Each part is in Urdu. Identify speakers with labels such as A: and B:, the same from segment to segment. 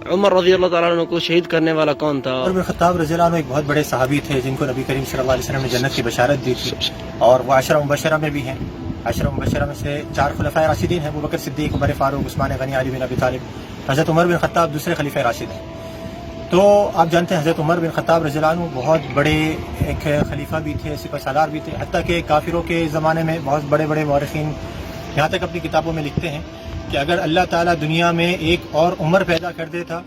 A: عمر رضی اللہ تعالیٰ عنہ کو شہید کرنے والا کون تھا؟
B: عمر بن خطاب رضی اللہ عنہ ایک بہت بڑے صحابی تھے جن کو نبی کریم صلی اللہ علیہ وسلم نے جنت کی بشارت دی تھی، اور وہ عشرہ مبشرہ میں بھی ہیں۔ عشرہ مبشرہ میں سے 4 خلفائے راشدین ہیں، ابوبکر صدیق، عمر فاروق، عثمان غنی، علی بن ابی طالب۔ حضرت عمر بن خطاب دوسرے خلیفہ راشد ہیں۔ تو آپ جانتے ہیں حضرت عمر بن خطاب رضی اللہ عنہ بہت بڑے ایک خلیفہ بھی تھے، سپہ سالار بھی تھے، حتیٰ کہ کافروں کے زمانے میں بہت بڑے بڑے مورخین یہاں تک اپنی کتابوں میں لکھتے ہیں کہ اگر اللہ تعالیٰ دنیا میں ایک اور عمر پیدا کر دیتا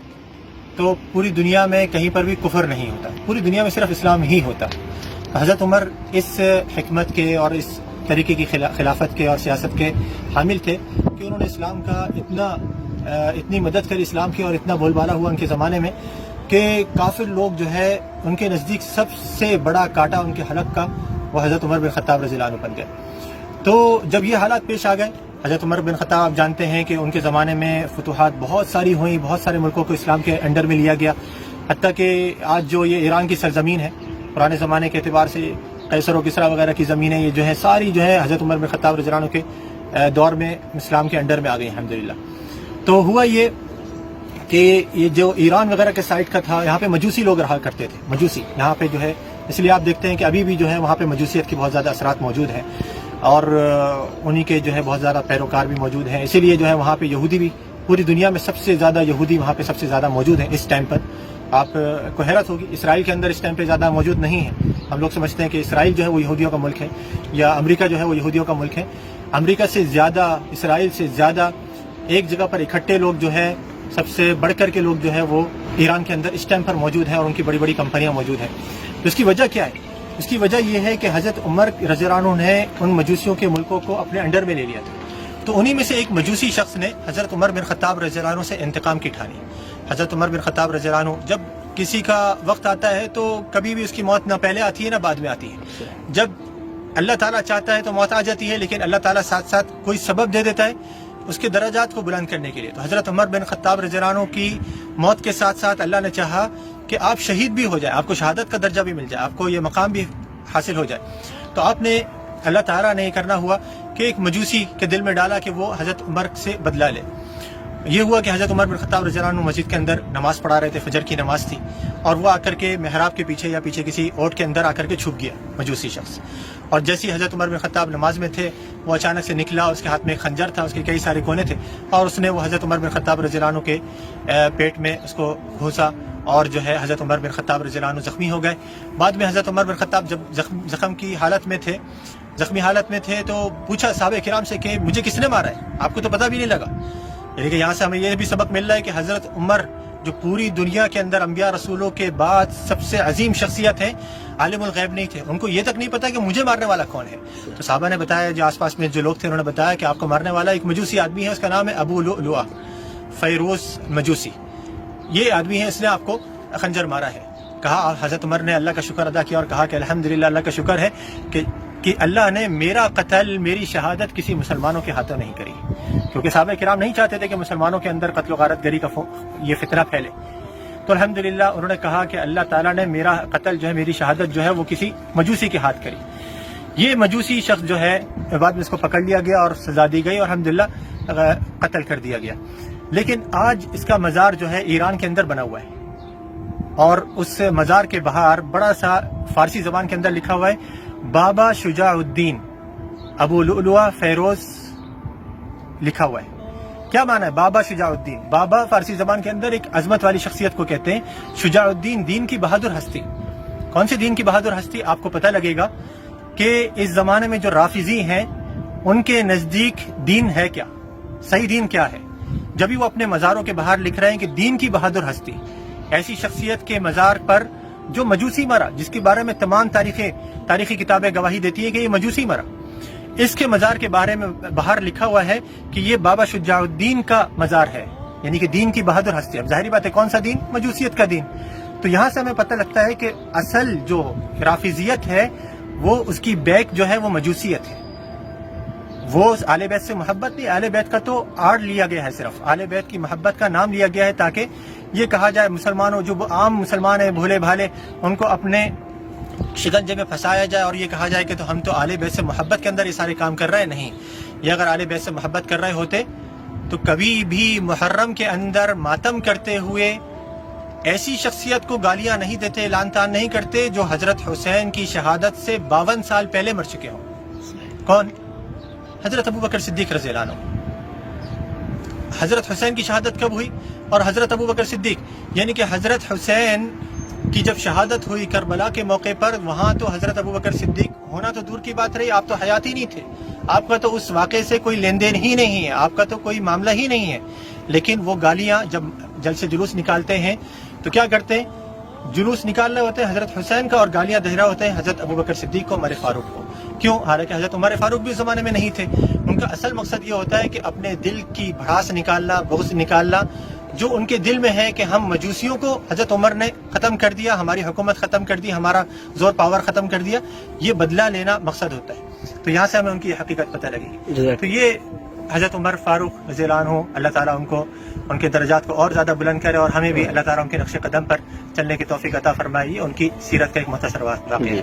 B: تو پوری دنیا میں کہیں پر بھی کفر نہیں ہوتا، پوری دنیا میں صرف اسلام ہی ہوتا۔ حضرت عمر اس حکمت کے اور اس طریقے کی خلافت کے اور سیاست کے حامل تھے کہ انہوں نے اسلام کا اتنی مدد کری اسلام کی، اور اتنا بول بالا ہوا ان کے زمانے میں کہ کافر لوگ جو ہے ان کے نزدیک سب سے بڑا کانٹا ان کے حلق کا وہ حضرت عمر بن خطاب رضی اللہ عنہ بن گئے۔ تو جب یہ حالات پیش آ گئے، حضرت عمر بن خطاب آپ جانتے ہیں کہ ان کے زمانے میں فتوحات بہت ساری ہوئیں، بہت سارے ملکوں کو اسلام کے انڈر میں لیا گیا، حتیٰ کہ آج جو یہ ایران کی سرزمین ہے پرانے زمانے کے اعتبار سے قیصر و کسریٰ وغیرہ کی زمینیں یہ جو ہیں ساری جو ہے حضرت عمر بن خطاب رضی اللہ عنہ کے دور میں اسلام کے انڈر میں آ گئی الحمدللہ۔ تو ہوا یہ کہ یہ جو ایران وغیرہ کے سائٹ کا تھا، یہاں پہ مجوسی لوگ رہا کرتے تھے، مجوسی یہاں پہ جو ہے، اس لیے آپ دیکھتے ہیں کہ ابھی بھی جو ہے وہاں پہ مجوسیت کے بہت زیادہ اثرات موجود ہیں، اور انہی کے جو ہے بہت زیادہ پیروکار بھی موجود ہیں۔ اسی لیے جو ہے وہاں پہ یہودی بھی، پوری دنیا میں سب سے زیادہ یہودی وہاں پہ سب سے زیادہ موجود ہیں اس ٹائم پر۔ آپ کو حیرت ہوگی اسرائیل کے اندر اس ٹائم پہ زیادہ موجود نہیں ہیں۔ ہم لوگ سمجھتے ہیں کہ اسرائیل جو ہے وہ یہودیوں کا ملک ہے، یا امریکہ جو ہے وہ یہودیوں کا ملک ہے۔ امریکہ سے زیادہ، اسرائیل سے زیادہ ایک جگہ پر اکٹھے لوگ جو ہے، سب سے بڑھ کر کے لوگ جو ہے وہ ایران کے اندر اس ٹائم پر موجود ہیں، اور ان کی بڑی بڑی کمپنیاں موجود ہیں۔ تو اس کی وجہ کیا ہے؟ اس کی وجہ یہ ہے کہ حضرت عمر رضی اللہ عنہ نے ان مجوسیوں کے ملکوں کو اپنے انڈر میں لے لیا تھا۔ تو انہی میں سے ایک مجوسی شخص نے حضرت عمر بن خطاب رضی اللہ عنہ سے انتقام کی ٹھانی۔ حضرت عمر بن خطاب رضی اللہ عنہ، جب کسی کا وقت آتا ہے تو کبھی بھی اس کی موت نہ پہلے آتی ہے نہ بعد میں آتی ہے۔ جب اللہ تعالیٰ چاہتا ہے تو موت آ جاتی ہے، لیکن اللہ تعالیٰ ساتھ ساتھ کوئی سبب دے دیتا ہے اس کے درجات کو بلند کرنے کے لیے۔ تو حضرت عمر بن خطاب رضی اللہ عنہ کی موت کے ساتھ ساتھ اللہ نے چاہا کہ آپ شہید بھی ہو جائے، آپ کو شہادت کا درجہ بھی مل جائے، آپ کو یہ مقام بھی حاصل ہو جائے۔ تو آپ نے، اللہ تعالیٰ نے یہ کرنا ہوا کہ ایک مجوسی کے دل میں ڈالا کہ وہ حضرت عمر سے بدلہ لے۔ یہ ہوا کہ حضرت عمر بن خطاب رضی اللہ عنہ مسجد کے اندر نماز پڑھا رہے تھے، فجر کی نماز تھی، اور وہ آ کر کے محراب کے پیچھے یا پیچھے کسی اوٹ کے اندر آ کر کے چھپ گیا مجوسی شخص۔ اور جیسے ہی حضرت عمر بن خطاب نماز میں تھے، وہ اچانک سے نکلا، اس کے ہاتھ میں ایک خنجر تھا، اس کے کئی سارے کونے تھے، اور اس نے وہ حضرت عمر بن خطاب رضی اللہ عنہ کے پیٹ میں اس کو گھوسا، اور جو ہے حضرت عمر بن خطاب رضی اللہ عنہ زخمی ہو گئے۔ بعد میں حضرت عمر بن خطاب جب زخمی حالت میں تھے تو پوچھا صحابہ کرام سے کہ مجھے کس نے مارا ہے؟ آپ کو تو پتہ بھی نہیں لگا۔ یعنی کہ یہاں سے ہمیں یہ بھی سبق مل رہا ہے کہ حضرت عمر جو پوری دنیا کے اندر انبیاء رسولوں کے بعد سب سے عظیم شخصیت ہیں، عالم الغیب نہیں تھے، ان کو یہ تک نہیں پتا کہ مجھے مارنے والا کون ہے۔ تو صحابہ نے بتایا، جو آس پاس میں جو لوگ تھے انہوں نے بتایا کہ آپ کو مارنے والا ایک مجوسی آدمی ہے، اس کا نام ہے ابو لؤلؤہ فیروز مجوسی، یہ آدمی ہے، اس نے آپ کو خنجر مارا ہے۔ کہا حضرت عمر نے اللہ کا شکر ادا کیا اور کہا کہ الحمدللہ، اللہ کا شکر ہے کہ اللہ نے میرا قتل، میری شہادت کسی مسلمانوں کے ہاتھوں نہیں کری، کیونکہ صحابہ کرام نہیں چاہتے تھے کہ مسلمانوں کے اندر قتل و غارت گری کا یہ فتنہ پھیلے۔ تو الحمدللہ انہوں نے کہا کہ اللہ تعالیٰ نے میرا قتل جو ہے، میری شہادت جو ہے وہ کسی مجوسی کے ہاتھ کری۔ یہ مجوسی شخص جو ہے بعد میں اس کو پکڑ لیا گیا اور سزا دی گئی، اور الحمدللہ قتل کر دیا گیا۔ لیکن آج اس کا مزار جو ہے ایران کے اندر بنا ہوا ہے، اور اس مزار کے باہر بڑا سا فارسی زبان کے اندر لکھا ہوا ہے بابا شجاع الدین ابو لؤلؤہ فیروز لکھا ہوا ہے۔ کیا معنی ہے بابا شجاع الدین؟ بابا فارسی زبان کے اندر ایک عظمت والی شخصیت کو کہتے ہیں، شجاع الدین دین کی بہادر ہستی۔ کون سی دین کی بہادر ہستی؟ آپ کو پتہ لگے گا کہ اس زمانے میں جو رافضی ہیں ان کے نزدیک دین ہے کیا، صحیح دین کیا ہے۔ جبھی وہ اپنے مزاروں کے باہر لکھ رہے ہیں کہ دین کی بہادر ہستی، ایسی شخصیت کے مزار پر جو مجوسی مرا، جس کے بارے میں تمام تاریخی کتابیں گواہی دیتی ہیں کہ یہ مجوسی مرا، اس کے مزار کے بارے میں باہر لکھا ہوا ہے کہ یہ بابا شجاع الدین کا مزار ہے، یعنی کہ دین کی بہادر ہستی۔ اب ظاہری بات ہے کون سا دین؟ مجوسیت کا دین۔ تو یہاں سے ہمیں پتہ لگتا ہے کہ اصل جو رافضیت ہے وہ اس کی بیک جو ہے وہ مجوسیت ہے، وہ اہل بیت سے محبت نہیں، اہل بیت کا تو آڑ لیا گیا ہے، صرف اہل بیت کی محبت کا نام لیا گیا ہے تاکہ یہ کہا جائے مسلمانوں، جو عام مسلمان ہیں بھولے بھالے، ان کو اپنے شکنجے میں پھنسایا جائے اور یہ کہا جائے کہ تو ہم تو اہل بیت سے محبت کے اندر یہ سارے کام کر رہے ہیں۔ نہیں، یہ اگر اہل بیت سے محبت کر رہے ہوتے تو کبھی بھی محرم کے اندر ماتم کرتے ہوئے ایسی شخصیت کو گالیاں نہیں دیتے، لعن طعن نہیں کرتے جو حضرت حسین کی شہادت سے 52 سال پہلے مر چکے ہوں۔ کون؟ حضرت ابو بکر صدیق رضی اللہ عنہ۔ حضرت حسین کی شہادت کب ہوئی؟ اور حضرت ابو بکر صدیق، یعنی کہ حضرت حسین کی جب شہادت ہوئی کربلا کے موقع پر، وہاں تو حضرت ابو بکر صدیق ہونا تو دور کی بات رہی، آپ تو حیات ہی نہیں تھے، آپ کا تو اس واقعے سے کوئی لین دین ہی نہیں ہے، آپ کا تو کوئی معاملہ ہی نہیں ہے، لیکن وہ گالیاں جب جلسے جلوس نکالتے ہیں تو کیا کرتے ہیں؟ جلوس نکال رہے ہوتے ہیں حضرت حسین کا اور گالیاں دے رہے ہوتے ہیں حضرت ابو بکر صدیق کو، عمر فاروق کو۔ کیوں؟ حالانکہ حضرت عمر فاروق بھی اس زمانے میں نہیں تھے۔ ان کا اصل مقصد یہ ہوتا ہے کہ اپنے دل کی بھڑاس نکالنا، بغض نکالنا، جو ان کے دل میں ہے کہ ہم مجوسیوں کو حضرت عمر نے ختم کر دیا، ہماری حکومت ختم کر دی، ہمارا زور پاور ختم کر دیا، یہ بدلہ لینا مقصد ہوتا ہے۔ تو یہاں سے ہمیں ان کی حقیقت پتہ لگی۔ تو یہ حضرت عمر فاروق رضی اللہ عنہ، اللہ تعالیٰ ان کو، ان کے درجات کو اور زیادہ بلند کرے، اور ہمیں بھی اللہ تعالیٰ ان کے نقش قدم پر چلنے کی توفیق عطا فرمائے۔ ان کی سیرت کا ایک مختصر واقعہ ہے۔